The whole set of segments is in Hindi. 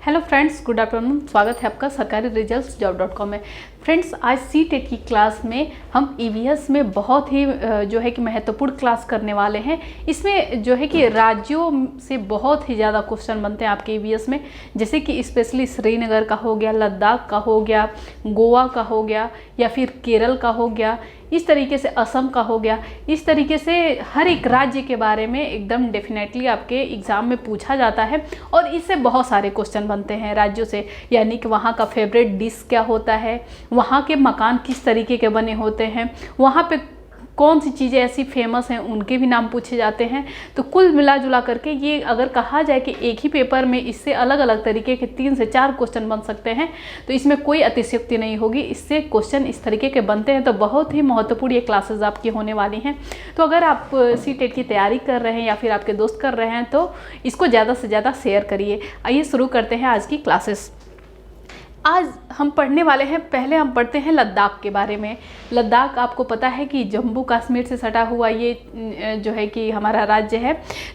Hello friends, good afternoon. स्वागत है आपका सरकारी रिजल्ट्स जॉब.com में। फ्रेंड्स, आज सी-टेट की क्लास में हम ईवीएस में बहुत ही जो है कि महत्वपूर्ण क्लास करने वाले हैं। इसमें जो है कि राज्यों से बहुत ही ज़्यादा क्वेश्चन बनते हैं आपके ईवीएस में, जैसे कि स्पेशली श्रीनगर का हो गया, लद्दाख का हो गया, गोवा का हो गया, या फिर केरल का हो गया, इस तरीके से असम का हो गया। इस तरीके से हर एक राज्य के बारे में एकदम डेफिनेटली आपके एग्ज़ाम में पूछा जाता है और इससे बहुत सारे क्वेश्चन बनते हैं राज्यों से। यानी कि वहाँ का फेवरेट डिश क्या होता है, वहाँ के मकान किस तरीके के बने होते हैं, वहाँ पे कौन सी चीज़ें ऐसी फेमस हैं उनके भी नाम पूछे जाते हैं। तो कुल मिला जुला करके ये अगर कहा जाए कि एक ही पेपर में इससे अलग अलग तरीके के 3 से 4 क्वेश्चन बन सकते हैं, तो इसमें कोई अतिशयोक्ति नहीं होगी। इससे क्वेश्चन इस तरीके के बनते हैं, तो बहुत ही महत्वपूर्ण ये क्लासेस आपकी होने वाली हैं। तो अगर आप सी-टेट की तैयारी कर रहे हैं या फिर आपके दोस्त कर रहे हैं तो इसको ज़्यादा से ज़्यादा शेयर करिए। आइए शुरू करते हैं आज की क्लासेस। आज हम पढ़ने वाले हैं, पहले हम पढ़ते हैं लद्दाख के बारे में। लद्दाख आपको पता है कि जम्मू कश्मीर से सटा हुआ ये जो है कि हमारा राज्य है।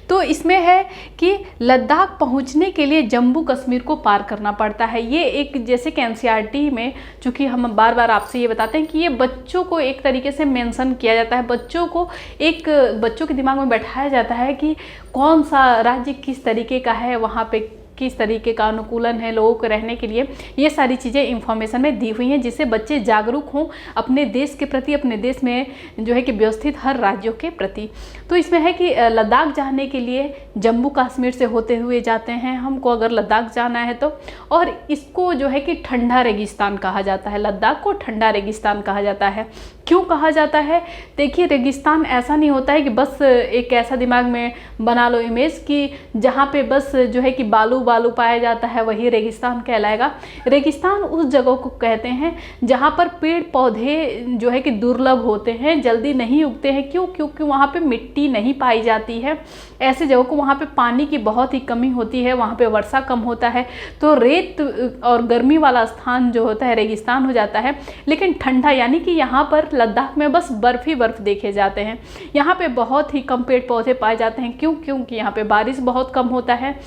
तो इसमें है कि लद्दाख पहुंचने के लिए जम्मू कश्मीर को पार करना पड़ता है। ये एक जैसे कि एनसीईआरटी में, चूँकि हम बार बार आपसे ये बताते हैं कि ये बच्चों को एक तरीके से मेंशन किया जाता है, बच्चों के दिमाग में बैठाया जाता है कि कौन सा राज्य किस तरीके का है, वहाँ पे किस तरीके का अनुकूलन है लोगों को रहने के लिए। ये सारी चीज़ें इंफॉर्मेशन में दी हुई हैं जिससे बच्चे जागरूक हों अपने देश के प्रति, अपने देश में जो है कि व्यवस्थित हर राज्यों के प्रति। तो इसमें है कि लद्दाख जाने के लिए जम्मू कश्मीर से होते हुए जाते हैं हमको, अगर लद्दाख जाना है तो। और इसको जो है कि ठंडा रेगिस्तान कहा जाता है। लद्दाख को ठंडा रेगिस्तान कहा जाता है। क्यों कहा जाता है? देखिए, रेगिस्तान ऐसा नहीं होता है कि बस एक ऐसा दिमाग में बना लो इमेज कि जहाँ पे बस जो है कि बालू पाया जाता है वही रेगिस्तान कहलाएगा। रेगिस्तान उस जगह को कहते हैं जहाँ पर पेड़ पौधे जो है कि दुर्लभ होते हैं, जल्दी नहीं उगते हैं। क्यों? क्योंकि वहाँ पे मिट्टी नहीं पाई जाती है। ऐसे जगह को, वहाँ पे पानी की बहुत ही कमी होती है, वहाँ पे वर्षा कम होता है, तो रेत और गर्मी वाला स्थान जो होता है रेगिस्तान हो जाता है। लेकिन ठंडा, यानी कि यहाँ पर लद्दाख में बस बर्फ ही बर्फ देखे जाते हैं। यहाँ पे बहुत ही कम पेड़ पौधे पाए जाते हैं। क्यों? क्योंकि यहाँ पे बारिश बहुत कम होता है,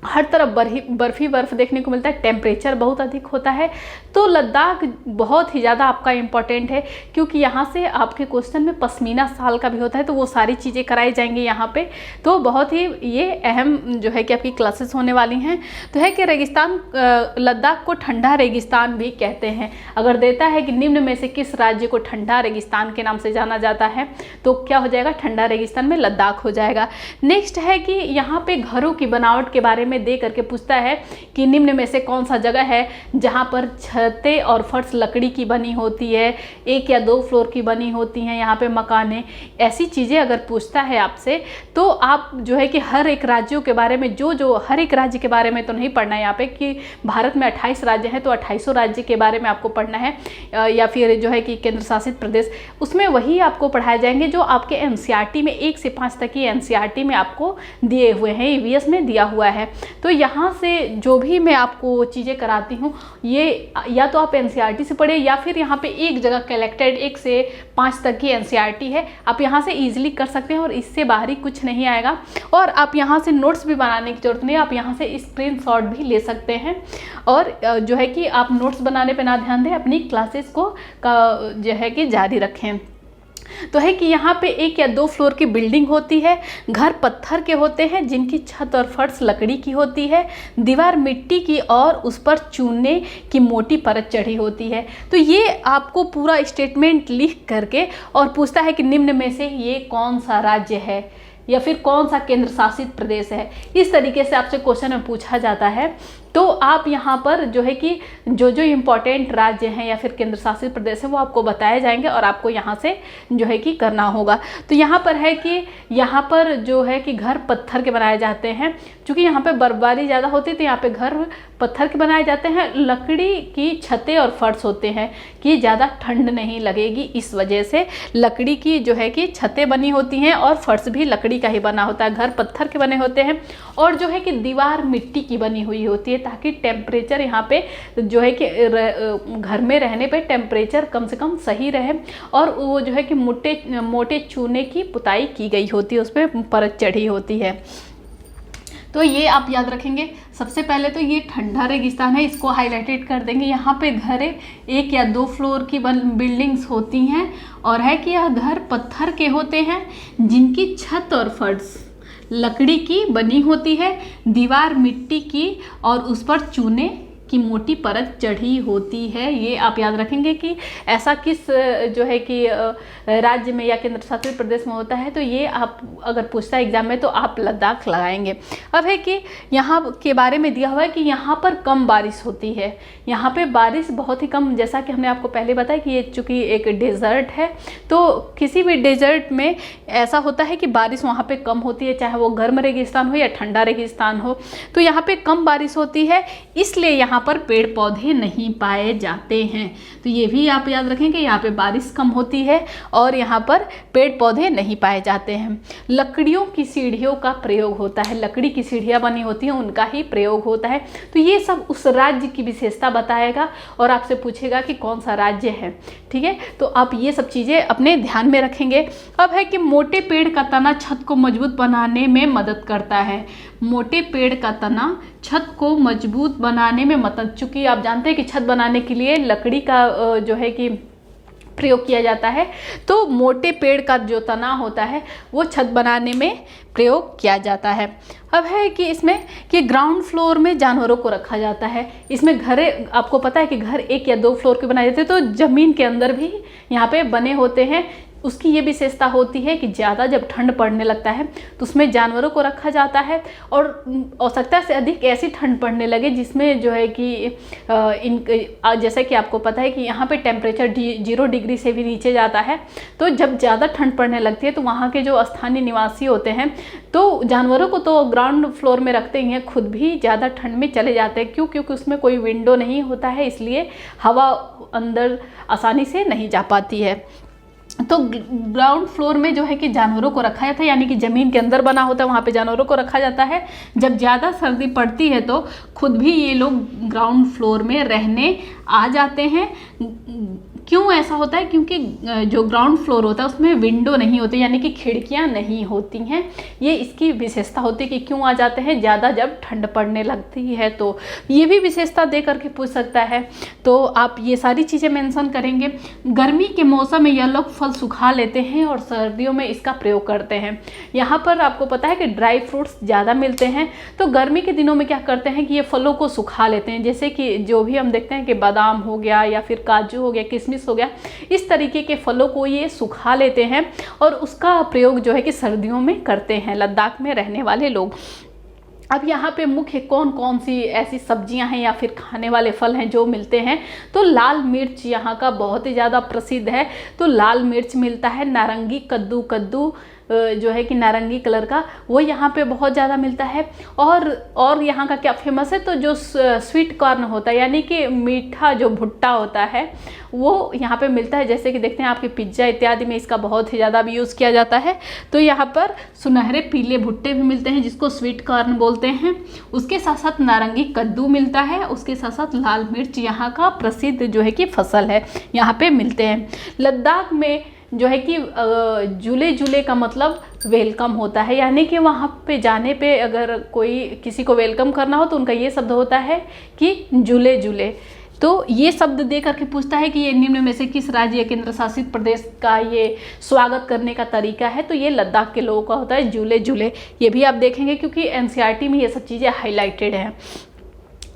हर तरफ बर्फ ही बर्फ देखने को मिलता है, टेम्परेचर बहुत अधिक होता है। तो लद्दाख बहुत ही ज़्यादा आपका इम्पॉर्टेंट है, क्योंकि यहाँ से आपके क्वेश्चन में पश्मीना शाल का भी होता है, तो वो सारी चीज़ें कराई जाएंगी यहाँ पे। तो बहुत ही ये अहम जो है कि आपकी क्लासेस होने वाली हैं। तो है कि रेगिस्तान, लद्दाख को ठंडा रेगिस्तान भी कहते हैं। अगर देता है कि निम्न में से किस राज्य को ठंडा रेगिस्तान के नाम से जाना जाता है, तो क्या हो जाएगा? ठंडा रेगिस्तान में लद्दाख हो जाएगा। नेक्स्ट है कि यहाँ पे घरों की बनावट के बारे में दे करके पूछता है कि निम्न में से कौन सा जगह है जहां पर छतें और फर्श लकड़ी की बनी होती है, 1 या 2 फ्लोर की बनी होती हैं यहाँ पे मकानें। ऐसी चीज़ें अगर पूछता है आपसे, तो आप जो है कि हर एक राज्यों के बारे में, जो हर एक राज्य के बारे में तो नहीं पढ़ना है यहाँ पे कि भारत में 28 राज्य हैं तो 28 राज्य के बारे में आपको पढ़ना है, या फिर जो है कि केंद्र शासित प्रदेश, उसमें वही आपको पढ़ाए जाएंगे जो आपके एनसीईआरटी में 1 से 5 तक की एनसीईआरटी में आपको दिए हुए हैं, ईवीएस में दिया हुआ है। तो यहाँ से जो भी मैं आपको चीज़ें कराती हूँ, ये या तो आप एनसीईआरटी से पढ़े, या फिर यहाँ पे एक जगह कलेक्टेड 1 से 5 तक की एनसीईआरटी है, आप यहाँ से इजीली कर सकते हैं और इससे बाहरी कुछ नहीं आएगा। और आप यहाँ से नोट्स भी बनाने की जरूरत नहीं है, आप यहाँ से स्क्रीनशॉट भी ले सकते हैं। और जो है कि आप नोट्स बनाने पर ना ध्यान दें, अपनी क्लासेस को जो है कि जारी रखें। तो है कि यहाँ पे 1 या 2 फ्लोर की बिल्डिंग होती है, घर पत्थर के होते हैं जिनकी छत और फर्श लकड़ी की होती है, दीवार मिट्टी की और उस पर चूने की मोटी परत चढ़ी होती है। तो ये आपको पूरा स्टेटमेंट लिख करके और पूछता है कि निम्न में से ये कौन सा राज्य है या फिर कौन सा केंद्र शासित प्रदेश है। इस तरीके से आपसे क्वेश्चन में पूछा जाता है। तो आप यहाँ पर जो है कि जो इम्पोर्टेंट राज्य हैं या फिर केंद्र शासित प्रदेश है वो आपको बताए जाएंगे और आपको यहाँ से जो है कि करना होगा। तो यहाँ पर है कि यहाँ पर जो है कि घर पत्थर के बनाए जाते हैं, क्योंकि यहाँ पे बर्फबारी ज़्यादा होती है तो यहाँ पे घर पत्थर के बनाए जाते हैं। लकड़ी की छतें और फर्श होते हैं कि ज़्यादा ठंड नहीं लगेगी, इस वजह से लकड़ी की जो है कि छतें बनी होती हैं और फर्श भी लकड़ी का ही बना होता है। घर पत्थर के बने होते हैं और जो है कि दीवार मिट्टी की बनी हुई होती है, ताकि टेम्परेचर यहाँ पे जो है कि घर में रहने पे टेम्परेचर कम से कम सही रहे। और वो जो है कि मोटे चूने की पुताई की गई होती है, उस पर परत चढ़ी होती है। तो ये आप याद रखेंगे। सबसे पहले तो ये ठंडा रेगिस्तान है, इसको हाईलाइटेड कर देंगे। यहाँ पे घर 1 या 2 फ्लोर की बिल्डिंग्स होती हैं और है कि यह घर पत्थर के होते हैं जिनकी छत और फर्श लकड़ी की बनी होती है, दीवार मिट्टी की और उस पर चूने की मोटी परत चढ़ी होती है। ये आप याद रखेंगे कि ऐसा किस जो है कि राज्य में या केंद्र शासित प्रदेश में होता है। तो ये आप अगर पूछता है एग्जाम में तो आप लद्दाख लगाएंगे। अब है कि यहाँ के बारे में दिया हुआ है कि यहाँ पर कम बारिश होती है, यहाँ पे बारिश बहुत ही कम, जैसा कि हमने आपको पहले बताया कि ये चूँकि एक डेजर्ट है तो किसी भी डेजर्ट में ऐसा होता है कि बारिश वहाँ पे कम होती है, चाहे वो गर्म रेगिस्तान हो या ठंडा रेगिस्तान हो। तो यहाँ पे कम बारिश होती है, इसलिए यहाँ पर पेड़ पौधे नहीं पाए जाते हैं। तो ये भी आप याद रखें कि यहाँ पे बारिश कम होती है और यहाँ पर पेड़ पौधे नहीं पाए जाते हैं। लकड़ियों की सीढ़ियों का प्रयोग होता है, लकड़ी की सीढ़ियाँ बनी होती हैं उनका ही प्रयोग होता है। तो ये सब उस राज्य की विशेषता बताएगा और आपसे पूछेगा कि कौन सा राज्य है। ठीक है, तो आप ये सब चीज़ें अपने ध्यान में रखेंगे। अब है कि मोटे पेड़ का तना छत को मजबूत बनाने में मदद करता है। मोटे पेड़ का तना छत को मजबूत बनाने में मदद, चूँकि आप जानते हैं कि छत बनाने के लिए लकड़ी का जो है कि प्रयोग किया जाता है, तो मोटे पेड़ का जो तना होता है वो छत बनाने में प्रयोग किया जाता है। अब है कि इसमें कि ग्राउंड फ्लोर में जानवरों को रखा जाता है। इसमें घर, आपको पता है कि घर 1 या 2 फ्लोर के बनाए जाते हैं, तो ज़मीन के अंदर भी यहाँ पे बने होते हैं। उसकी ये विशेषता होती है कि ज़्यादा जब ठंड पड़ने लगता है तो उसमें जानवरों को रखा जाता है और आवश्यकता से अधिक ऐसी ठंड पड़ने लगे जिसमें जो है कि जैसे कि आपको पता है कि यहाँ पे टेम्परेचर 0 डिग्री से भी नीचे जाता है। तो जब ज़्यादा ठंड पड़ने लगती है तो वहाँ के जो स्थानीय निवासी होते हैं तो जानवरों को तो ग्राउंड फ्लोर में रखते ही हैं, खुद भी ज़्यादा ठंड में चले जाते हैं। क्यों? क्योंकि उसमें कोई विंडो नहीं होता है, इसलिए हवा अंदर आसानी से नहीं जा पाती है। तो ग्राउंड फ्लोर में जो है कि जानवरों को रखा जाता है, यानी कि ज़मीन के अंदर बना होता है, वहाँ पे जानवरों को रखा जाता है। जब ज़्यादा सर्दी पड़ती है तो खुद भी ये लोग ग्राउंड फ्लोर में रहने आ जाते हैं। क्यों ऐसा होता है? क्योंकि जो ग्राउंड फ्लोर होता है उसमें विंडो नहीं होती, यानी कि खिड़कियां नहीं होती हैं। ये इसकी विशेषता होती है कि क्यों आ जाते हैं, ज़्यादा जब ठंड पड़ने लगती है। तो ये भी विशेषता दे करके पूछ सकता है, तो आप ये सारी चीज़ें मेंशन करेंगे। गर्मी के मौसम में यह लोग फल सुखा लेते हैं और सर्दियों में इसका प्रयोग करते हैं। यहाँ पर आपको पता है कि ड्राई फ्रूट्स ज़्यादा मिलते हैं, तो गर्मी के दिनों में क्या करते हैं कि ये फलों को सुखा लेते हैं। जैसे कि जो भी हम देखते हैं कि बादाम हो गया या फिर काजू हो गया, किशमिश हो गया, इस तरीके के फलों को ये सुखा लेते हैं और उसका प्रयोग जो है कि सर्दियों में करते हैं लद्दाख में रहने वाले लोग। अब यहाँ पे मुख्य कौन कौन सी ऐसी सब्जियां हैं या फिर खाने वाले फल हैं जो मिलते हैं, तो लाल मिर्च यहाँ का बहुत ही ज़्यादा प्रसिद्ध है। तो लाल मिर्च मिलता है, नारंगी कद्दू जो है कि नारंगी कलर का, वो यहाँ पे बहुत ज़्यादा मिलता है। और यहाँ का क्या फेमस है, तो जो स्वीट कॉर्न होता है, यानी कि मीठा जो भुट्टा होता है, वो यहाँ पे मिलता है। जैसे कि देखते हैं आपके पिज्ज़ा इत्यादि में इसका बहुत ही ज़्यादा भी यूज़ किया जाता है। तो यहाँ पर सुनहरे पीले भुट्टे भी मिलते हैं जिसको स्वीट कॉर्न बोलते हैं। उसके साथ साथ नारंगी कद्दू मिलता है, उसके साथ साथ लाल मिर्च यहाँ का प्रसिद्ध जो है कि फसल है, यहाँ पे मिलते हैं। लद्दाख में जो है कि जुले का मतलब वेलकम होता है, यानी कि वहाँ पे जाने पे अगर कोई किसी को वेलकम करना हो तो उनका ये शब्द होता है कि जुले। तो ये शब्द दे करके पूछता है कि ये निम्न में से किस राज्य या केंद्र शासित प्रदेश का ये स्वागत करने का तरीका है, तो ये लद्दाख के लोगों का होता है जुले। ये भी आप देखेंगे क्योंकि एनसीईआरटी में ये सब चीज़ें हाईलाइटेड हैं।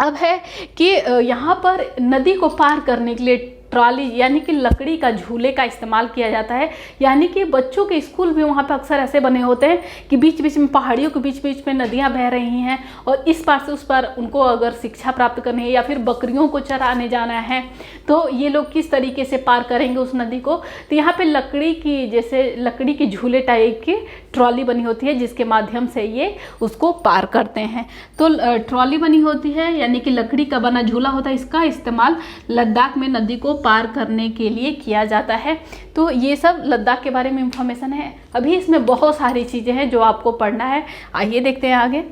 अब है कि यहाँ पर नदी को पार करने के लिए ट्रॉली यानी कि लकड़ी का झूले का इस्तेमाल किया जाता है। यानी कि बच्चों के स्कूल भी वहाँ पे अक्सर ऐसे बने होते हैं कि बीच बीच में पहाड़ियों के बीच बीच में नदियाँ बह रही हैं और इस पार से उस पार उनको अगर शिक्षा प्राप्त करनी है या फिर बकरियों को चराने जाना है तो ये लोग किस तरीके से पार करेंगे उस नदी को। तो यहाँ पे लकड़ी की, जैसे लकड़ी की झूले टाइप की ट्रॉली बनी होती है जिसके माध्यम से ये उसको पार करते हैं। तो ट्रॉली बनी होती है यानी कि लकड़ी का बना झूला होता है, इसका इस्तेमाल लद्दाख में नदी को पार करने के लिए किया जाता है। तो ये सब लद्दाख के बारे में इंफॉर्मेशन है। अभी इसमें बहुत सारी चीज़ें हैं जो आपको पढ़ना है, आइए देखते हैं आगे।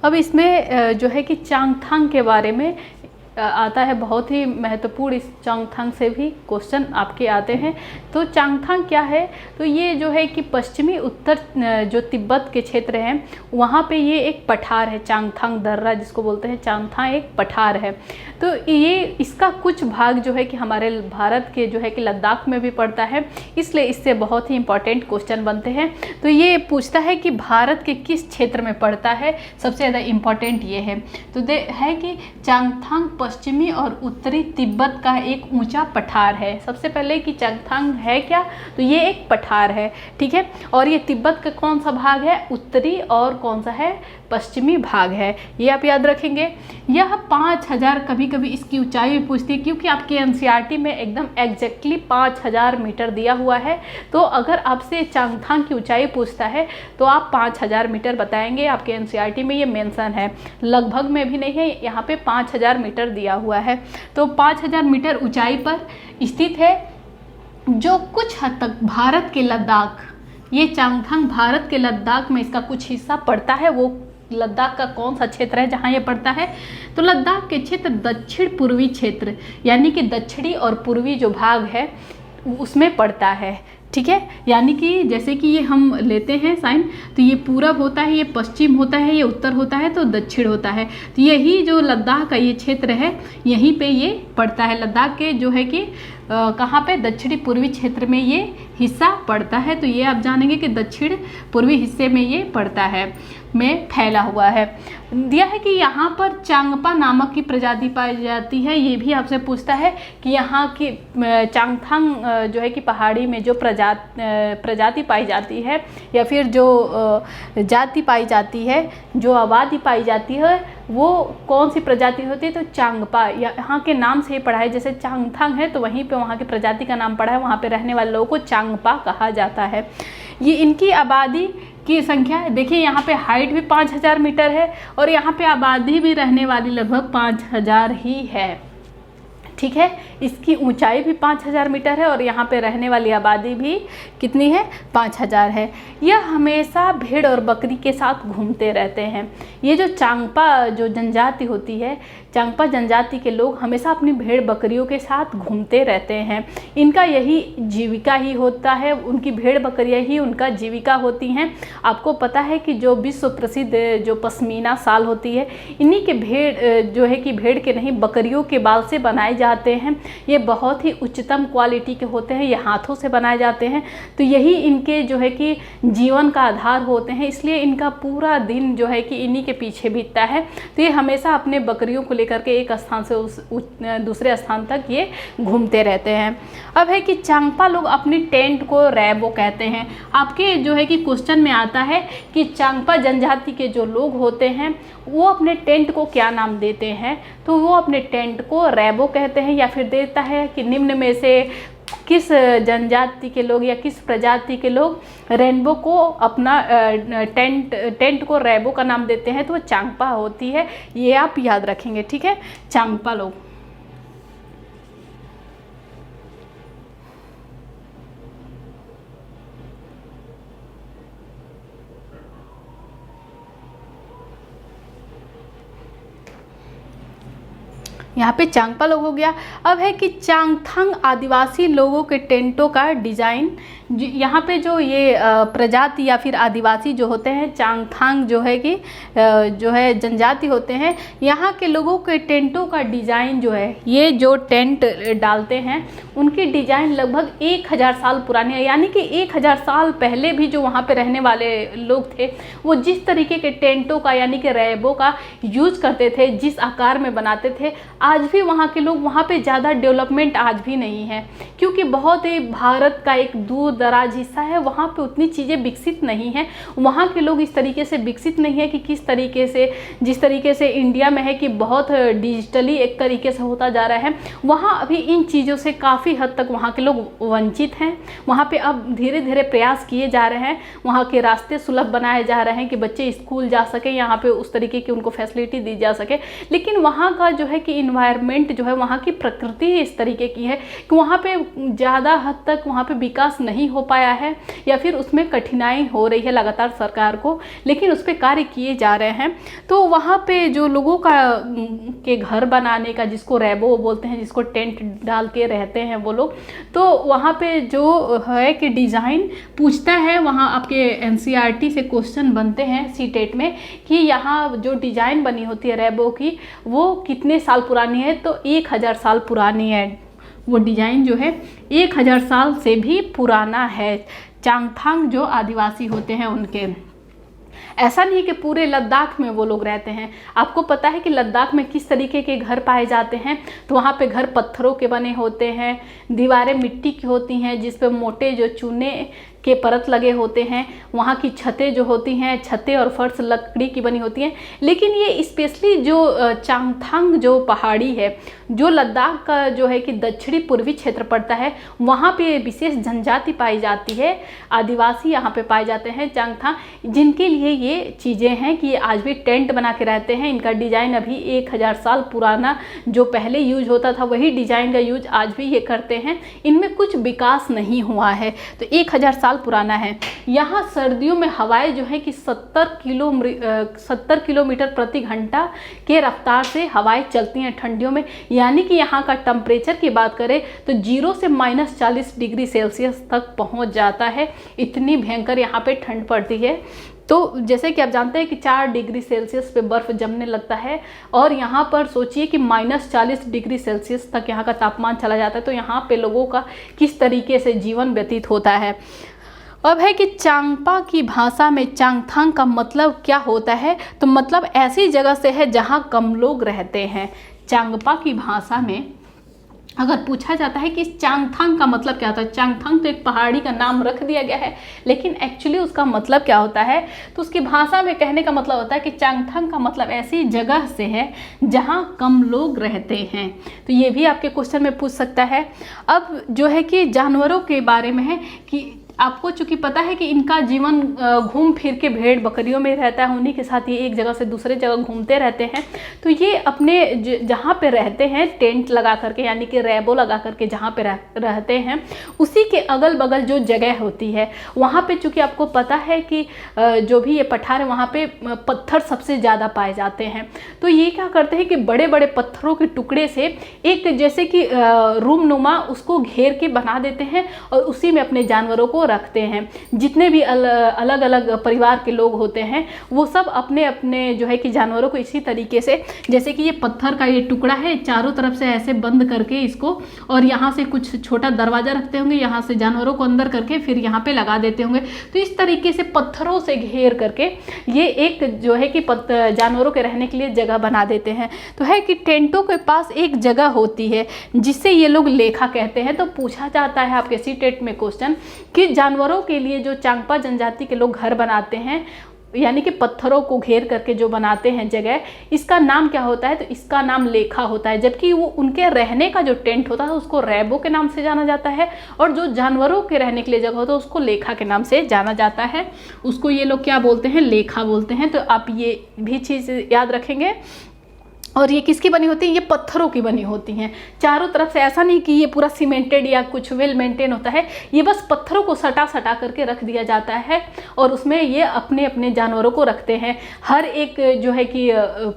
अब इसमें जो है कि चांगथांग के बारे में आता है बहुत ही महत्वपूर्ण। इस चांगथांग से भी क्वेश्चन आपके आते हैं। तो चांगथांग क्या है? तो ये जो है कि पश्चिमी उत्तर जो तिब्बत के क्षेत्र हैं वहाँ पे ये एक पठार है, चांगथांग दर्रा जिसको बोलते हैं। चांगथांग एक पठार है। तो ये इसका कुछ भाग जो है कि हमारे भारत के जो है कि लद्दाख में भी पड़ता है, इसलिए इससे बहुत ही इंपॉर्टेंट क्वेश्चन बनते हैं। तो ये पूछता है कि भारत के किस क्षेत्र में पड़ता है, सबसे ज़्यादा इम्पॉर्टेंट ये है। तो है कि चांगथांग पश्चिमी और उत्तरी तिब्बत का एक ऊंचा पठार है। सबसे पहले कि चांगथांग है क्या, तो ये एक पठार है, ठीक है। और ये तिब्बत का कौन सा भाग है? उत्तरी, और कौन सा है? पश्चिमी भाग है। ये आप याद रखेंगे। यह 5000, कभी कभी इसकी ऊंचाई भी पूछती है क्योंकि आपके एनसीईआरटी में एकदम एग्जैक्टली 5000 मीटर दिया हुआ है। तो अगर आपसे चांगथांग की ऊंचाई पूछता है तो आप 5000 मीटर बताएंगे। आपके एनसीईआरटी में ये मेंशन है, लगभग में भी नहीं है, यहाँ पे 5000 मीटर दिया हुआ है। तो 5000 मीटर ऊंचाई पर स्थित है, जो कुछ हद तक भारत के लद्दाख, ये चांगथांग भारत के लद्दाख में इसका कुछ हिस्सा पड़ता है। वो लद्दाख का कौन सा क्षेत्र है जहाँ ये पड़ता है? तो लद्दाख के क्षेत्र दक्षिण पूर्वी क्षेत्र, यानी कि दक्षिणी और पूर्वी जो भाग है उसमें पड़ता है, ठीक है। यानी कि जैसे कि ये हम लेते हैं साइन, तो ये पूरब होता है, ये पश्चिम होता है, ये उत्तर होता है, तो दक्षिण होता है। तो यही जो लद्दाख का ये क्षेत्र है यहीं पे ये पड़ता है। लद्दाख के जो है कि कहाँ पे? दक्षिणी पूर्वी क्षेत्र में ये हिस्सा पड़ता है। तो ये आप जानेंगे कि दक्षिण पूर्वी हिस्से में ये पड़ता है, में फैला हुआ है। दिया है कि यहाँ पर चांगपा नामक की प्रजाति पाई जाती है। ये भी आपसे पूछता है कि यहाँ की चांगथांग जो है कि पहाड़ी में जो प्रजाति पाई जाती है, या फिर जो जाति पाई जाती है, जो आबादी पाई जाती है, वो कौन सी प्रजाति होती है? तो चांगपा। यहाँ के नाम से ही पढ़ा है, जैसे चांगथांग है तो वहीं पे वहाँ की प्रजाति का नाम पड़ा है, वहाँ पे रहने वाले लोगों को चांगपा कहा जाता है। ये इनकी आबादी की संख्या देखिए, यहाँ पे हाइट भी 5000 मीटर है और यहाँ पे आबादी भी रहने वाली लगभग 5000 ही है, ठीक है। इसकी ऊंचाई भी 5000 मीटर है और यहाँ पे रहने वाली आबादी भी कितनी है? 5000 है। यह हमेशा भेड़ और बकरी के साथ घूमते रहते हैं। ये जो चांगपा जो जनजाति होती है, चांगपा जनजाति के लोग हमेशा अपनी भेड़ बकरियों के साथ घूमते रहते हैं। इनका यही जीविका ही होता है, उनकी भेड़ बकरियां ही उनका जीविका होती हैं। आपको पता है कि जो विश्व प्रसिद्ध जो पश्मीना शाल होती है, इन्हीं के भेड़ जो है कि भेड़ के नहीं बकरियों के बाल से बनाए जाते हैं। ये बहुत ही उच्चतम क्वालिटी के होते हैं, ये हाथों से बनाए जाते हैं। तो यही इनके जो है कि जीवन का आधार होते हैं, इसलिए इनका पूरा दिन जो है कि इन्हीं के पीछे बीतता है। तो ये हमेशा अपने बकरियों को लेकर के एक स्थान से दूसरे स्थान तक ये घूमते रहते हैं। अब है कि चांगपा लोग अपनी टेंट को रैबो कहते हैं। आपके जो है कि क्वेश्चन में आता है कि चांगपा जनजाति के जो लोग होते हैं वो अपने टेंट को क्या नाम देते हैं? तो वो अपने टेंट को रैबो कहते हैं, या फिर देता है कि निम्न में से किस जनजाति के लोग या किस प्रजाति के लोग रेनबो को अपना टेंट को रैबो का नाम देते हैं? तो वो चांगपा होती है। ये आप याद रखेंगे, ठीक है। चांगपा लोग। यहाँ पे चांगपा लोग हो गया। अब है कि चांगथांग आदिवासी लोगों के टेंटों का डिज़ाइन, यहाँ पे जो ये प्रजाति या फिर आदिवासी जो होते हैं, चांगथांग जो है कि जो है जनजाति होते हैं, यहाँ के लोगों के टेंटों का डिज़ाइन जो है, ये जो टेंट डालते हैं उनकी डिज़ाइन लगभग 1000 साल पुरानी है। यानी कि 1000 साल पहले भी जो वहाँ पे रहने वाले लोग थे वो जिस तरीके के टेंटों का यानी कि रैबो का यूज़ करते थे, जिस आकार में बनाते थे, आज भी वहाँ के लोग, वहाँ पे ज़्यादा डेवलपमेंट आज भी नहीं है, क्योंकि बहुत ही भारत का एक दूर दराज हिस्सा है, वहाँ पे उतनी चीज़ें विकसित नहीं हैं। वहाँ के लोग इस तरीके से विकसित नहीं है कि किस तरीके से, जिस तरीके से इंडिया में है कि बहुत डिजिटली एक तरीके से होता जा रहा है, वहाँ अभी इन चीज़ों से काफ़ी हद तक वहाँ के लोग वंचित हैं। वहाँ पे अब धीरे धीरे प्रयास किए जा रहे हैं, वहाँ के रास्ते सुलभ बनाए जा रहे हैं कि बच्चे स्कूल जा सकें, यहाँ पे उस तरीके की उनको फैसिलिटी दी जा सके। लेकिन वहाँ का जो है कि इन्वायरमेंट जो है, वहाँ की प्रकृति इस तरीके की है कि वहाँ पे ज़्यादा हद तक वहाँ पे विकास नहीं हो पाया है, या फिर उसमें कठिनाई हो रही है लगातार सरकार को, लेकिन उस पर कार्य किए जा रहे हैं। तो वहाँ पे जो लोगों का के घर बनाने का, जिसको रैबो बोलते हैं, जिसको टेंट डाल के रहते हैं वो लोग, तो वहाँ पे जो है कि डिज़ाइन पूछता है, वहाँ आपके NCERT से क्वेश्चन बनते हैं CTET में कि यहाँ जो डिज़ाइन बनी होती है रैबो की, वो कितने साल पुरानी है, तो 1000 साल पुरानी है। वो डिज़ाइन जो है 1000 साल से भी पुराना है। चांगथांग जो आदिवासी होते हैं उनके, ऐसा नहीं कि पूरे लद्दाख में वो लोग रहते हैं। आपको पता है कि लद्दाख में किस तरीके के घर पाए जाते हैं, तो वहाँ पे घर पत्थरों के बने होते हैं, दीवारें मिट्टी की होती हैं जिस पे मोटे जो चूने के परत लगे होते हैं, वहाँ की छतें जो होती हैं, छतें और फर्श लकड़ी की बनी होती हैं। लेकिन ये स्पेशली जो चांगथांग जो पहाड़ी है, जो लद्दाख का जो है कि दक्षिणी पूर्वी क्षेत्र पड़ता है, वहाँ पे विशेष जनजाति पाई जाती है, आदिवासी यहाँ पे पाए जाते हैं चांगथांग, जिनके लिए ये चीज़ें हैं कि आज भी टेंट बना के रहते हैं। इनका डिज़ाइन अभी 1000 साल पुराना जो पहले यूज होता था वही डिज़ाइन का यूज आज भी ये करते हैं। इनमें कुछ विकास नहीं हुआ है, तो 1000 साल पुराना है। यहाँ सर्दियों में हवाएं जो है कि 70 किलोमीटर प्रति घंटा के रफ्तार से हवाएं चलती हैं ठंडियों में। यानी कि यहाँ का टेम्परेचर की बात करें तो 0 से -40 डिग्री सेल्सियस तक पहुँच जाता है। इतनी भयंकर यहाँ पे ठंड पड़ती है। तो जैसे कि आप जानते हैं कि 4 डिग्री सेल्सियस पे बर्फ़ जमने लगता है, और यहाँ पर सोचिए कि -40 डिग्री सेल्सियस तक यहाँ का तापमान चला जाता है। तो यहाँ पे लोगों का किस तरीके से जीवन व्यतीत होता है। अब है कि चांगपा की भाषा में चांगथांग का मतलब क्या होता है, तो मतलब ऐसी जगह से है जहाँ कम लोग रहते हैं। चांगपा की भाषा में अगर पूछा जाता है कि चांगथांग का मतलब क्या होता है, चांगथांग तो एक पहाड़ी का नाम रख दिया गया है, लेकिन एक्चुअली उसका मतलब क्या होता है, तो उसकी भाषा में कहने का मतलब होता है कि चांगथांग का मतलब ऐसी जगह से है जहां कम लोग रहते हैं। तो ये भी आपके क्वेश्चन में पूछ सकता है। अब जो है कि जानवरों के बारे में है कि आपको चूँकि पता है कि इनका जीवन घूम फिर के भेड़ बकरियों में रहता है, उन्हीं के साथ ये एक जगह से दूसरे जगह घूमते रहते हैं। तो ये अपने जहाँ पे रहते हैं टेंट लगा करके, यानी कि रैबो लगा करके जहाँ पे रहते हैं, उसी के अगल बगल जो जगह होती है वहाँ पे चूँकि आपको पता है कि जो भी ये पठार है वहाँ पे पत्थर सबसे ज़्यादा पाए जाते हैं। तो ये क्या करते हैं कि बड़े बड़े पत्थरों के टुकड़े से एक जैसे कि रूम नुमा उसको घेर के बना देते हैं, और उसी में अपने जानवरों को रखते हैं। जितने भी अलग अलग परिवार के लोग होते हैं वो सब अपने अपने जो है कि जानवरों को इसी तरीके से, जैसे कि ये पत्थर का ये टुकड़ा है, चारों तरफ से ऐसे बंद करके इसको, और यहाँ से कुछ छोटा दरवाजा रखते होंगे, यहाँ से जानवरों को अंदर करके फिर यहाँ पे लगा देते होंगे। तो इस तरीके से पत्थरों से घेर करके ये एक जो है कि जानवरों के रहने के लिए जगह बना देते हैं। तो है कि टेंटों के पास एक जगह होती है जिससे ये लोग लेखा कहते हैं। तो पूछा जाता है आपके CTET में क्वेश्चन कि जानवरों के लिए जो चांगपा जनजाति के लोग घर बनाते हैं, यानी कि पत्थरों को घेर करके जो बनाते हैं जगह, इसका नाम क्या होता है, तो इसका नाम लेखा होता है। जबकि वो उनके रहने का जो टेंट होता है उसको रैबो के नाम से जाना जाता है, और जो जानवरों के रहने के लिए जगह होता है उसको लेखा के नाम से जाना जाता है। उसको ये लोग क्या बोलते हैं, लेखा बोलते हैं। तो आप ये भी चीज़ याद रखेंगे। और ये किसकी बनी होती है, ये पत्थरों की बनी होती हैं चारों तरफ से। ऐसा नहीं कि ये पूरा सीमेंटेड या कुछ वेल मेंटेन होता है, ये बस पत्थरों को सटा सटा करके रख दिया जाता है, और उसमें ये अपने अपने जानवरों को रखते हैं। हर एक जो है कि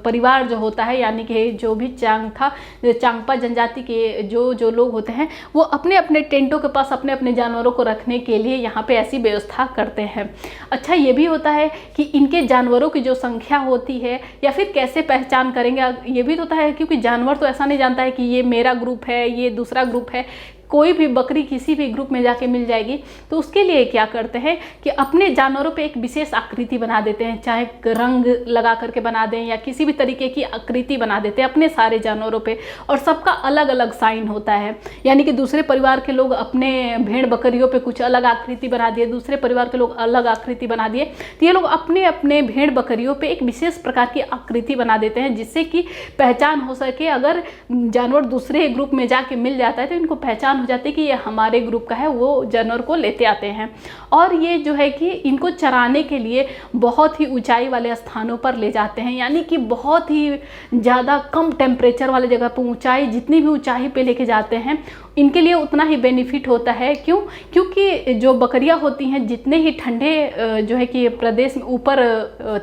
परिवार जो होता है, यानी कि जो भी चांगपा जनजाति के जो लोग होते हैं, वो अपने अपने टेंटों के पास अपने अपने जानवरों को रखने के लिए यहाँ पे ऐसी व्यवस्था करते हैं। अच्छा, ये भी होता है कि इनके जानवरों की जो संख्या होती है, या फिर कैसे पहचान करेंगे, ये भी तो होता है, क्योंकि जानवर तो ऐसा नहीं जानता है कि ये मेरा ग्रुप है, ये दूसरा ग्रुप है। कोई भी बकरी किसी भी ग्रुप में जाके मिल जाएगी। तो उसके लिए क्या करते हैं कि अपने जानवरों पे एक विशेष आकृति बना देते हैं, चाहे रंग लगा करके बना दें या किसी भी तरीके की आकृति बना देते हैं अपने सारे जानवरों पे, और सबका अलग अलग साइन होता है। यानी कि दूसरे परिवार के लोग अपने भेड़ बकरियों पे कुछ अलग आकृति बना दिए, दूसरे परिवार के लोग अलग आकृति बना दिए। तो ये लोग अपने अपने भेड़ बकरियों पे एक विशेष प्रकार की आकृति बना देते हैं, जिससे कि पहचान हो सके। अगर जानवर दूसरे ग्रुप में जाके मिल जाता है तो इनको पहचान हो जाती है कि ये हमारे ग्रुप का है, वो जानवर को लेते आते हैं। और ये जो है कि इनको चराने के लिए बहुत ही ऊंचाई वाले स्थानों पर ले जाते हैं, यानी कि बहुत ही ज़्यादा कम टेम्परेचर वाले जगह पर, ऊंचाई जितनी भी ऊंचाई पे लेके जाते हैं इनके लिए उतना ही बेनिफिट होता है। क्यों? क्योंकि जो बकरियां होती हैं जितने ही ठंडे जो है कि प्रदेश में ऊपर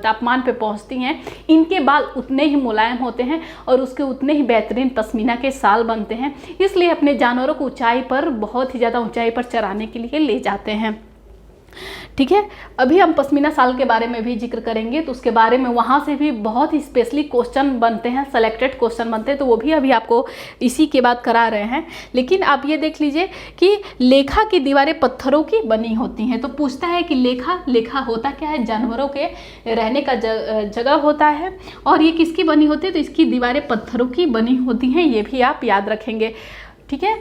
तापमान पे पहुंचती हैं, इनके बाल उतने ही मुलायम होते हैं और उसके उतने ही बेहतरीन पश्मीना के साल बनते हैं। इसलिए अपने जानवरों को ऊंचाई पर, बहुत ही ज़्यादा ऊंचाई पर चराने के लिए ले जाते हैं। ठीक है, अभी हम पश्मीना साल के बारे में भी जिक्र करेंगे, तो उसके बारे में वहाँ से भी बहुत ही स्पेशली क्वेश्चन बनते हैं, सेलेक्टेड क्वेश्चन बनते हैं, तो वो भी अभी आपको इसी के बाद करा रहे हैं। लेकिन आप ये देख लीजिए कि लेखा की दीवारें पत्थरों की बनी होती हैं। तो पूछता है कि लेखा होता क्या है? जानवरों के रहने का जगह होता है। और ये किसकी बनी होती है? तो इसकी दीवारें पत्थरों की बनी होती हैं, ये भी आप याद रखेंगे। ठीक है,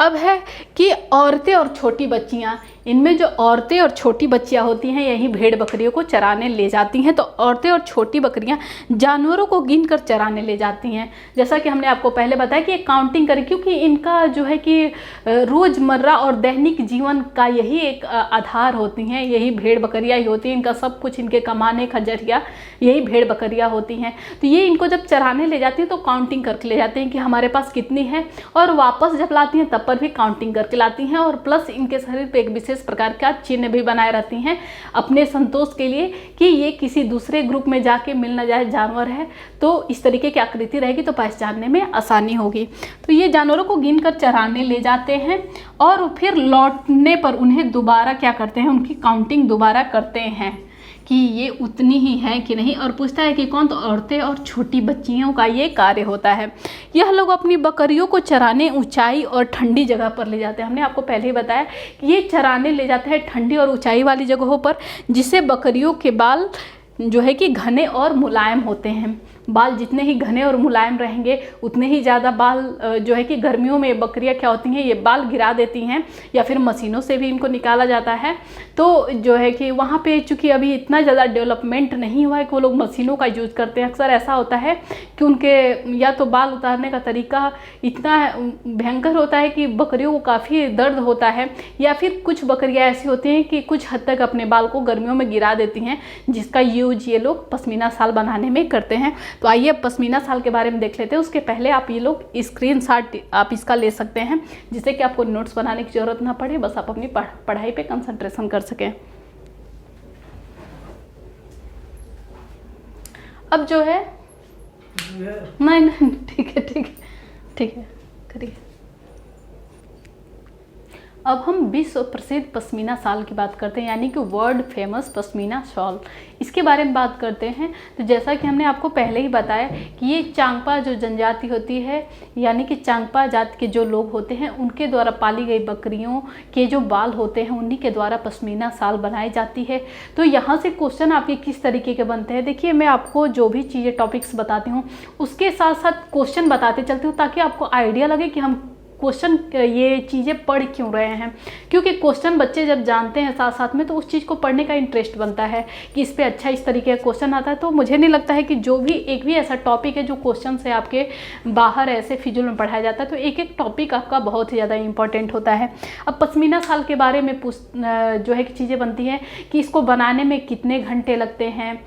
अब है कि औरतें और छोटी बच्चियां, इनमें जो औरतें और छोटी बच्चियां होती हैं यही भेड़ बकरियों को चराने ले जाती हैं। तो औरतें और छोटी बकरियां जानवरों को गिनकर चराने ले जाती हैं। जैसा कि हमने आपको पहले बताया कि काउंटिंग करें, क्योंकि इनका जो है कि रोज़मर्रा और दैनिक जीवन का यही एक आधार होती हैं, यही भेड़ बकरियां ही होती हैं। इनका सब कुछ, इनके कमाने का जरिया यही भेड़ बकरियां होती हैं। तो ये इनको जब चराने ले जाती हैं तो काउंटिंग करके ले जाते हैं कि हमारे पास कितनी है, और वापस जब लाती हैं तब पर भी काउंटिंग करके लाती हैं। और प्लस इनके शरीर पे एक विशेष प्रकार का चिन्ह भी बनाए रहती हैं अपने संतोष के लिए कि ये किसी दूसरे ग्रुप में जाके मिल न जाए जानवर है, तो इस तरीके की आकृति रहेगी तो पहचानने में आसानी होगी। तो ये जानवरों को गिनकर चराने ले जाते हैं और फिर लौटने पर उन्हें दोबारा क्या करते हैं, उनकी काउंटिंग दोबारा करते हैं कि ये उतनी ही है कि नहीं। और पूछता है कि कौन? तो औरतें और छोटी बच्चियों का ये कार्य होता है। यह लोग अपनी बकरियों को चराने ऊंचाई और ठंडी जगह पर ले जाते हैं। हमने आपको पहले ही बताया कि ये चराने ले जाते हैं ठंडी और ऊंचाई वाली जगहों पर, जिससे बकरियों के बाल जो है कि घने और मुलायम होते हैं। बाल जितने ही घने और मुलायम रहेंगे उतने ही ज़्यादा बाल जो है कि गर्मियों में बकरियां क्या होती हैं, ये बाल गिरा देती हैं या फिर मशीनों से भी इनको निकाला जाता है। तो जो है कि वहाँ पे चूँकि अभी इतना ज़्यादा डेवलपमेंट नहीं हुआ है कि वो लोग मशीनों का यूज़ करते हैं। अक्सर ऐसा होता है कि उनके या तो बाल उतारने का तरीका इतना भयंकर होता है कि बकरियों को काफ़ी दर्द होता है, या फिर कुछ बकरियाँ ऐसी होती हैं कि कुछ हद तक अपने बाल को गर्मियों में गिरा देती हैं, जिसका यूज ये लोग पश्मीना शाल बनाने में करते हैं। तो आइए अब पश्मीना शाल के बारे में देख लेते हैं। उसके पहले आप ये लोग स्क्रीनशॉट आप इसका ले सकते हैं, जिससे कि आपको नोट्स बनाने की ज़रूरत ना पड़े, बस आप अपनी पढ़ाई पे कंसंट्रेशन कर सकें। अब जो है नहीं ठीक है करिए। अब हम विश्व प्रसिद्ध पश्मीना शाल की बात करते हैं, यानी कि वर्ल्ड फेमस पश्मीना शॉल, इसके बारे में बात करते हैं। तो जैसा कि हमने आपको पहले ही बताया कि ये चांगपा जो जनजाति होती है, यानी कि चांगपा जाति के जो लोग होते हैं उनके द्वारा पाली गई बकरियों के जो बाल होते हैं उन्हीं के द्वारा पश्मीना शाल बनाई जाती है। तो यहाँ से क्वेश्चन आपके किस तरीके के बनते हैं, देखिए मैं आपको जो भी चीज़ें टॉपिक्स बताती हूँ उसके साथ साथ क्वेश्चन बताते चलती हूँ, ताकि आपको आइडिया लगे कि हम क्वेश्चन ये चीज़ें पढ़ क्यों रहे हैं। क्योंकि क्वेश्चन बच्चे जब जानते हैं साथ साथ में तो उस चीज़ को पढ़ने का इंटरेस्ट बनता है कि इस पे अच्छा इस तरीके का क्वेश्चन आता है। तो मुझे नहीं लगता है कि जो भी एक भी ऐसा टॉपिक है जो क्वेश्चन से आपके बाहर ऐसे फिजूल में पढ़ाया जाता है, तो एक एक टॉपिक आपका बहुत ही ज़्यादा इंपॉर्टेंट होता है। अब पश्मीना शाल के बारे में जो है कि चीज़ें बनती हैं कि इसको बनाने में कितने घंटे लगते हैं,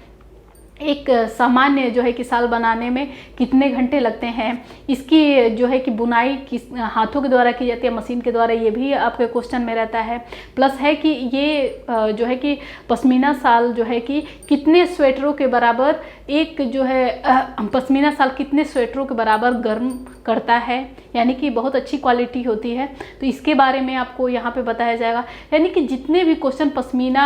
एक सामान्य जो है कि शाल बनाने में कितने घंटे लगते हैं, इसकी जो है कि बुनाई किस हाथों के द्वारा की जाती है, मशीन के द्वारा, ये भी आपके क्वेश्चन में रहता है। प्लस है कि ये जो है कि पश्मीना शाल जो है कि कितने स्वेटरों के बराबर, एक जो है पश्मीना शाल कितने स्वेटरों के बराबर गर्म करता है, यानी कि बहुत अच्छी क्वालिटी होती है। तो इसके बारे में आपको यहाँ पे बताया जाएगा। यानी कि जितने भी क्वेश्चन पश्मीना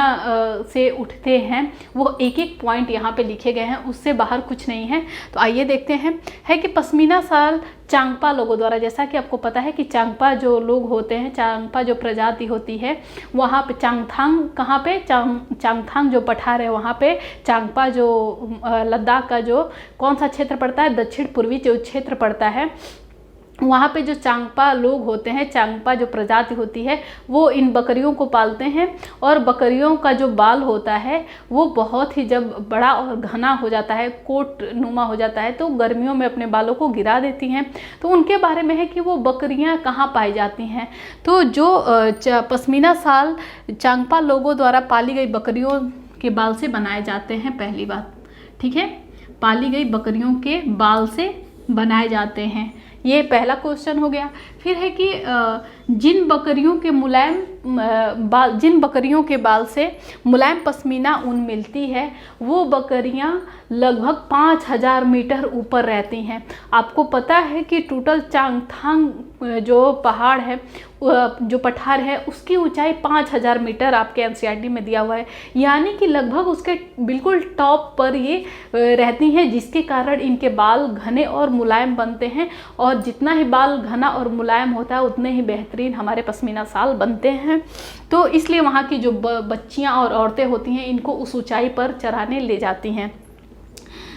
से उठते हैं वो एक एक पॉइंट यहाँ पे लिखे गए हैं, उससे बाहर कुछ नहीं है। तो आइए देखते हैं। है कि पश्मीना शाल चांगपा लोगों द्वारा, जैसा कि आपको पता है कि चांगपा जो लोग होते हैं, चांगपा जो प्रजाति होती है वहाँ पे चांगथांग, कहाँ पे चांगथांग जो पठार है वहाँ पे चांगपा जो लद्दाख का जो कौन सा क्षेत्र पड़ता है, दक्षिण पूर्वी जो क्षेत्र पड़ता है वहाँ पे जो चांगपा लोग होते हैं, चांगपा जो प्रजाति होती है, वो इन बकरियों को पालते हैं। और बकरियों का जो बाल होता है वो बहुत ही जब बड़ा और घना हो जाता है, कोट नुमा हो जाता है, तो गर्मियों में अपने बालों को गिरा देती हैं। तो उनके बारे में है कि वो बकरियां कहाँ पाई जाती हैं। तो जो पश्मीना शाल चांगपा लोगों द्वारा पाली गई बकरियों के बाल से बनाए जाते हैं, पहली बात, ठीक है, पाली गई बकरियों के बाल से बनाए जाते हैं। ये पहला क्वेश्चन हो गया। फिर है कि जिन बकरियों के जिन बकरियों के बाल से मुलायम पश्मीना ऊन मिलती है, वो बकरियां लगभग 5000 मीटर ऊपर रहती हैं। आपको पता है कि टोटल चांगथांग जो पहाड़ है, जो पठार है, उसकी ऊंचाई 5000 मीटर आपके एनसीईआरटी में दिया हुआ है। यानी कि लगभग उसके बिल्कुल टॉप पर ये रहती हैं, जिसके कारण इनके बाल घने और मुलायम बनते हैं। और जितना ही बाल घना और मुलायम होता है उतने ही बेहतरीन हमारे पश्मीना शाल बनते हैं। तो इसलिए वहाँ की जो बच्चियाँ और औरतें होती हैं, इनको उस ऊंचाई पर चराने ले जाती हैं।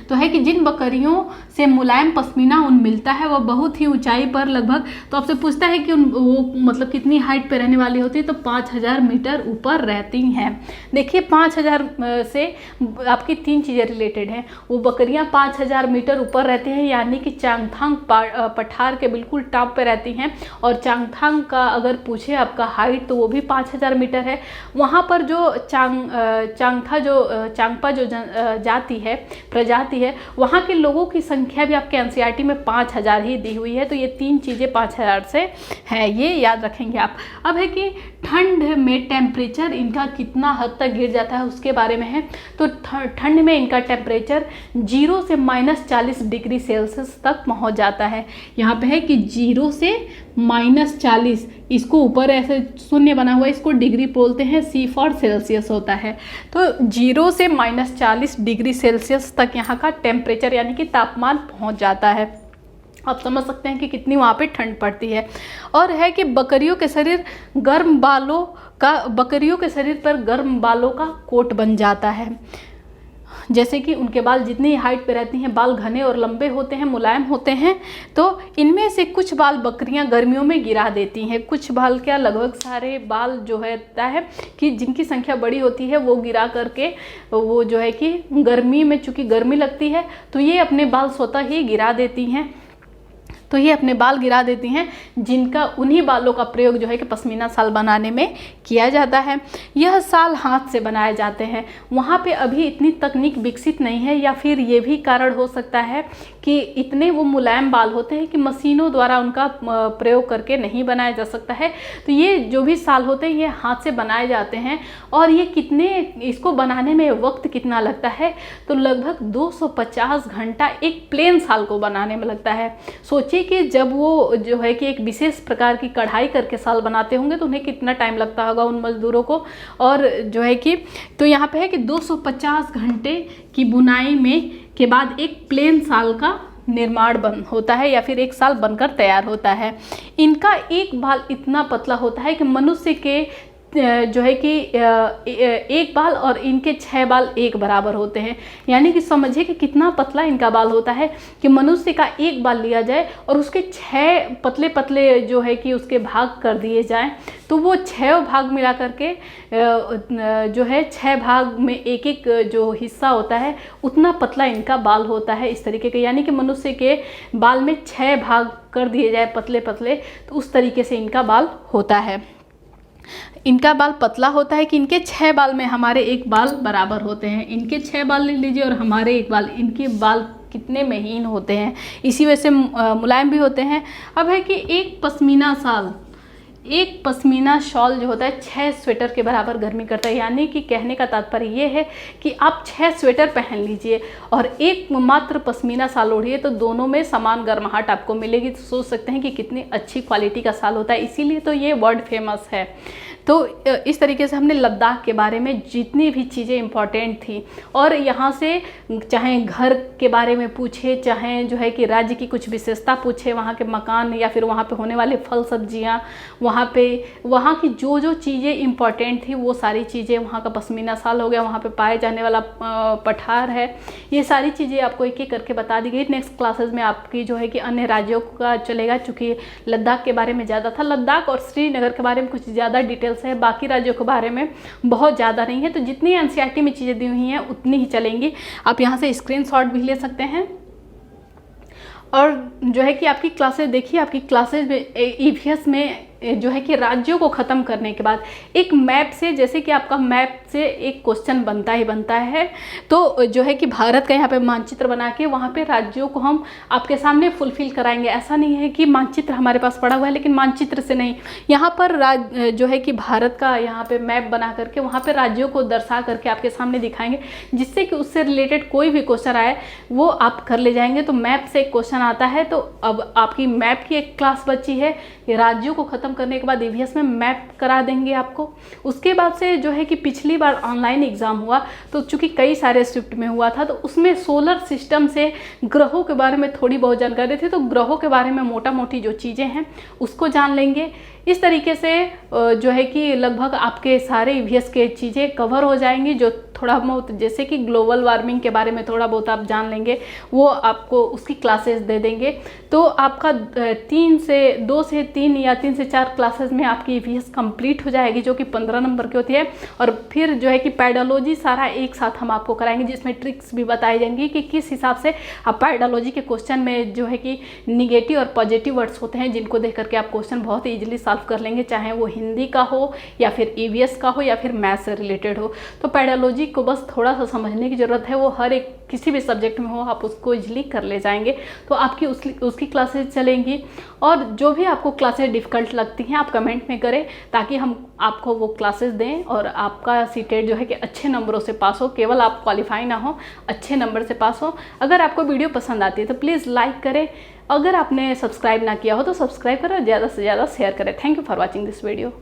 तो है कि जिन बकरियों से मुलायम पश्मीना ऊन मिलता है वह बहुत ही ऊंचाई पर लगभग, तो आपसे पूछता है कि वो मतलब कितनी हाइट पे रहने वाली होती है, तो 5000 मीटर ऊपर रहती हैं। देखिए 5000 से आपकी 3 चीज़ें रिलेटेड हैं। वो बकरियां 5000 मीटर ऊपर रहती हैं, यानी कि चांगथांग पठार के बिल्कुल टॉप पे रहती हैं। और चांगथांग का अगर पूछे आपका हाइट, तो वो भी 5000 मीटर है। वहाँ पर जो चांगपा जो जाति है, प्रजाति है, वहाँ के लोगों की संख्या भी आपके एनसीईआरटी में 5000 ही दी हुई है। तो ये 3 चीज़ें 5000 से है, ये याद रखेंगे आप। अब है कि ठंड में टेम्परेचर इनका कितना हद तक गिर जाता है, उसके बारे में है। तो ठंड में इनका टेम्परेचर 0 से -40 डिग्री सेल्सियस तक पहुँच जाता है। यहाँ पे है कि 0 से -40, इसको ऊपर ऐसे शून्य बना हुआ है, इसको डिग्री बोलते हैं, सी फॉर सेल्सियस होता है। तो 0 से -40 डिग्री सेल्सियस तक यहाँ का टेम्परेचर यानी कि तापमान पहुँच जाता है। आप समझ सकते हैं कि कितनी वहाँ पे ठंड पड़ती है। और है कि बकरियों के शरीर पर गर्म बालों का कोट बन जाता है। जैसे कि उनके बाल जितनी हाइट पे रहती हैं, बाल घने और लंबे होते हैं, मुलायम होते हैं। तो इनमें से कुछ बाल बकरियां गर्मियों में गिरा देती हैं। कुछ बाल क्या, लगभग सारे बाल जो है कि जिनकी संख्या बड़ी होती है वो गिरा करके, वो जो है कि गर्मी में, चूँकि गर्मी लगती है तो ये अपने बाल स्वतः ही गिरा देती हैं। तो ये अपने बाल गिरा देती हैं, जिनका उन्हीं बालों का प्रयोग जो है कि पश्मीना शाल बनाने में किया जाता है। यह शाल हाथ से बनाए जाते हैं। वहाँ पे अभी इतनी तकनीक विकसित नहीं है, या फिर ये भी कारण हो सकता है कि इतने वो मुलायम बाल होते हैं कि मशीनों द्वारा उनका प्रयोग करके नहीं बनाया जा सकता है। तो ये जो भी शाल होते हैं ये हाथ से बनाए जाते हैं। और ये इसको बनाने में वक्त कितना लगता है, तो लगभग 250 घंटा एक प्लेन शाल को बनाने में लगता है। सोचिए कि जब वो जो है कि एक विशेष प्रकार की कढ़ाई करके शाल बनाते होंगे तो उन्हें कितना टाइम लगता होगा उन मजदूरों को। और जो है कि तो यहाँ पे है कि 250 घंटे की बुनाई में के बाद एक प्लेन शाल का निर्माण होता है, या फिर एक शाल बनकर तैयार होता है। इनका एक बाल इतना पतला होता है कि मनुष्य के जो है कि एक बाल और इनके 6 बाल एक बराबर होते हैं। यानी कि समझिए कि कितना पतला इनका बाल होता है कि मनुष्य का एक बाल लिया जाए और उसके 6 पतले पतले जो है कि उसके भाग कर दिए जाएं, तो वो 6 भाग मिला करके जो है 6 भाग में एक एक जो हिस्सा होता है उतना पतला इनका बाल होता है, इस तरीके के। यानी कि मनुष्य के बाल में 6 भाग कर दिए जाए पतले पतले, तो उस तरीके से इनका बाल होता है। इनका बाल पतला होता है कि इनके 6 बाल में हमारे एक बाल बराबर होते हैं। इनके 6 बाल ले लीजिए और हमारे एक बाल, इनके बाल कितने महीन होते हैं, इसी वजह से मुलायम भी होते हैं। अब है कि एक पश्मीना शॉल जो होता है 6 स्वेटर के बराबर गर्मी करता है। यानी कि कहने का तात्पर्य ये है कि आप 6 स्वेटर पहन लीजिए और एक मात्र पश्मीना शाल ओढ़िए, तो दोनों में समान गर्माहट आपको मिलेगी। तो सोच सकते हैं कि कितनी अच्छी क्वालिटी का शाल होता है, इसीलिए तो ये वर्ल्ड फेमस है। तो इस तरीके से हमने लद्दाख के बारे में जितनी भी चीज़ें इम्पॉर्टेंट थी, और यहाँ से चाहे घर के बारे में पूछे, चाहे जो है कि राज्य की कुछ विशेषता पूछे, वहाँ के मकान या फिर वहाँ पे होने वाले फल सब्जियाँ, वहाँ की जो चीज़ें इम्पॉर्टेंट थी वो सारी चीज़ें, वहाँ का पश्मीना शाल हो गया, वहाँ पे पाए जाने वाला पठार है, ये सारी चीज़ें आपको एक एक करके बता दी गई। नेक्स्ट क्लासेस में आपकी जो है कि अन्य राज्यों का चलेगा, चूँकि लद्दाख के बारे में ज़्यादा था, लद्दाख और श्रीनगर के बारे में कुछ ज़्यादा डिटेल्स है, बाकी राज्यों के बारे में बहुत ज़्यादा नहीं है। तो जितनी एनसीईआरटी में चीज़ें दी हुई हैं उतनी ही चलेंगी। आप यहाँ से स्क्रीनशॉट भी ले सकते हैं। और जो है कि आपकी क्लासेस देखिए, आपकी क्लासेस में ईवीएस में जो है कि राज्यों को ख़त्म करने के बाद एक मैप से, जैसे कि आपका मैप से एक क्वेश्चन बनता ही बनता है, तो जो है कि भारत का यहाँ पे मानचित्र बना के वहाँ पे राज्यों को हम आपके सामने फुलफिल कराएंगे। ऐसा नहीं है कि मानचित्र हमारे पास पड़ा हुआ है लेकिन मानचित्र से नहीं, यहाँ पर जो है कि भारत का यहाँ पे मैप बना करके वहाँ पे राज्यों को दर्शा करके आपके सामने दिखाएंगे, जिससे कि उससे रिलेटेड कोई भी क्वेश्चन आए वो आप कर ले जाएंगे। तो मैप से एक क्वेश्चन आता है, तो अब आपकी मैप की एक क्लास बची है, राज्यों को ख़त्म करने के बाद ईवीएस में मैप करा देंगे आपको। उसके बाद से जो है कि पिछली बार ऑनलाइन एग्ज़ाम हुआ, तो चूंकि कई सारे शिफ्ट में हुआ था, तो उसमें सोलर सिस्टम से ग्रहों के बारे में थोड़ी बहुत जानकारी थी, तो ग्रहों के बारे में मोटा मोटी जो चीज़ें हैं उसको जान लेंगे। इस तरीके से जो है कि लगभग आपके सारे ईवीएस के चीज़ें कवर हो जाएंगी। जो थोड़ा बहुत, जैसे कि ग्लोबल वार्मिंग के बारे में थोड़ा बहुत आप जान लेंगे, वो आपको उसकी क्लासेस दे देंगे। तो आपका 2 से 3 या 3 से 4 क्लासेस में आपकी ईवीएस कंप्लीट हो जाएगी, जो कि 15 नंबर की होती है। और फिर जो है कि पैडोलॉजी सारा एक साथ हम आपको कराएंगे, जिसमें ट्रिक्स भी बताई जाएंगी कि किस हिसाब से आप पैडोलॉजी के क्वेश्चन में जो है कि निगेटिव और पॉजिटिव वर्ड्स होते हैं, जिनको देख करके आप क्वेश्चन बहुत ईजिली सॉल्व कर लेंगे, चाहे वो हिंदी का हो या फिर ईवीएस का हो या फिर मैथ्स से रिलेटेड हो। तो पैडोलॉजी को बस थोड़ा सा समझने की ज़रूरत है, वो हर एक किसी भी सब्जेक्ट में हो आप उसको इजीली कर ले जाएंगे। तो आपकी उसकी क्लासेस चलेंगी। और जो भी आपको क्लासेस डिफ़िकल्ट लगती हैं आप कमेंट में करें, ताकि हम आपको वो क्लासेस दें और आपका सीटेट जो है कि अच्छे नंबरों से पास हो। केवल आप क्वालिफाई ना हो, अच्छे नंबर से पास हो। अगर आपको वीडियो पसंद आती है तो प्लीज़ लाइक करें। अगर आपने सब्सक्राइब ना किया हो तो सब्सक्राइब करें और ज़्यादा से ज़्यादा शेयर करें। Thank you for watching this video.